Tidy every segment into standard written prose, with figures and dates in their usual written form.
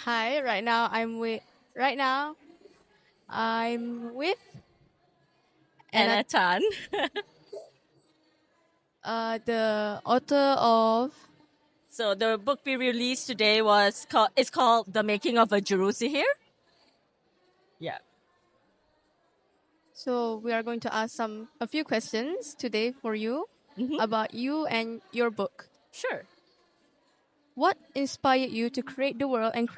Hi, right now I'm with And Anna, a ton. the author of. So the book we released today it's called The Making of a Jerusalem. Yeah. So we are going to ask a few questions today for you about you and your book. Sure. What inspired you to create the world and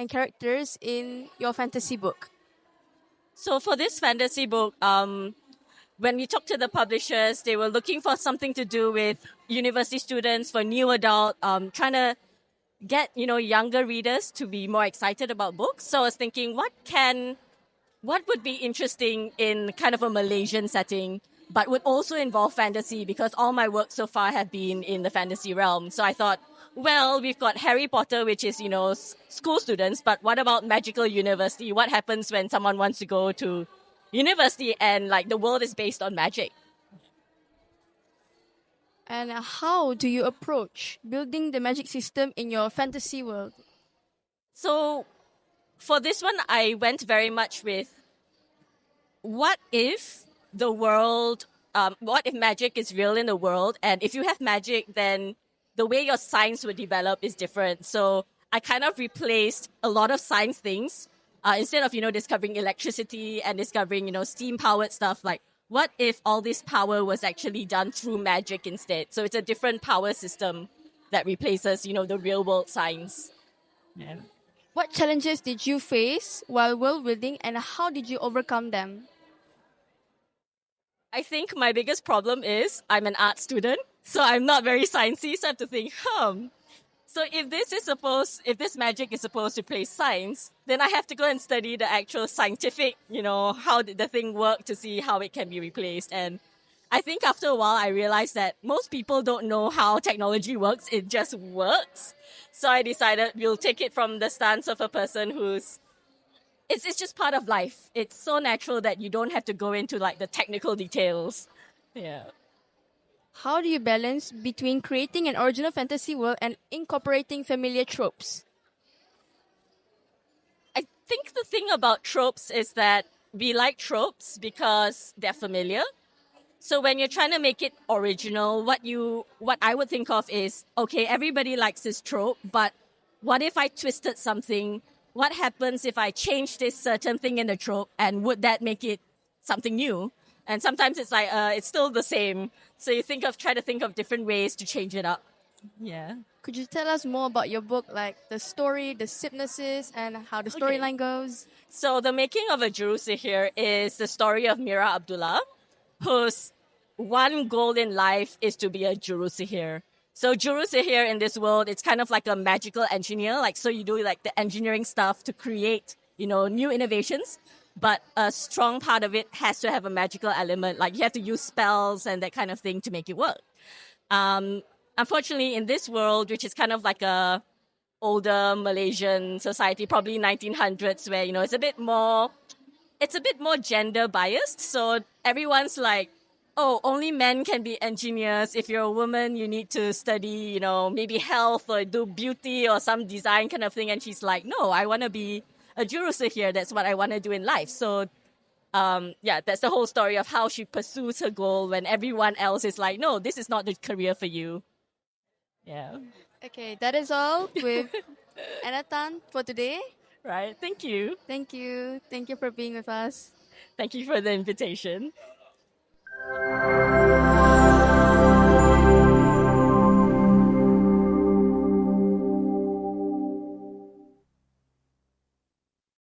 characters in your fantasy book? So for this fantasy book, when we talked to the publishers, they were looking for something to do with university students for new adult, trying to get younger readers to be more excited about books. So I was thinking, what would be interesting in kind of a Malaysian setting, but would also involve fantasy because all my work so far have been in the fantasy realm. So I thought, well, we've got Harry Potter, which is, school students, but what about magical university? What happens when someone wants to go to university and like the world is based on magic? And how do you approach building the magic system in your fantasy world? So for this one, I went very much with what if what if magic is real in the world? And if you have magic, then the way your science would develop is different. So I kind of replaced a lot of science things instead of, discovering electricity and discovering, steam powered stuff. Like, what if all this power was actually done through magic instead? So it's a different power system that replaces, the real world science. Yeah. What challenges did you face while world building and how did you overcome them? I think my biggest problem is I'm an art student, so I'm not very sciencey. So I have to think, So if this magic is supposed to play science, then I have to go and study the actual scientific, how did the thing work to see how it can be replaced. And I think after a while, I realized that most people don't know how technology works. It just works. So I decided we'll take it from the stance of a person who's it's just part of life. It's so natural that you don't have to go into like the technical details. Yeah. How do you balance between creating an original fantasy world and incorporating familiar tropes? I think the thing about tropes is that we like tropes because they're familiar. So when you're trying to make it original, what I would think of is, okay, everybody likes this trope, but what if I twisted something? What happens if I change this certain thing in the trope, and would that make it something new? And sometimes it's like it's still the same. So you try to think of different ways to change it up. Yeah. Could you tell us more about your book, like the story, the synopsis, and how the Okay. storyline goes? So the making of a Jerusalem here is the story of Mira Abdullah, whose one goal in life is to be a Jerusalem. So Jerusalem in this world, it's kind of like a magical engineer. Like, so you do like the engineering stuff to create, new innovations. But a strong part of it has to have a magical element. Like you have to use spells and that kind of thing to make it work. Um, Unfortunately, in this world, which is kind of like a older Malaysian society, probably 1900s, where it's a bit more gender biased. So everyone's like, oh, only men can be engineers. If you're a woman, you need to study, maybe health or do beauty or some design kind of thing. And she's like, no, I want to be a jurist here. That's what I want to do in life. So, yeah, that's the whole story of how she pursues her goal when everyone else is like, no, this is not the career for you. Yeah. Okay, that is all with Anatan for today. Right. Thank you. Thank you. Thank you for being with us. Thank you for the invitation.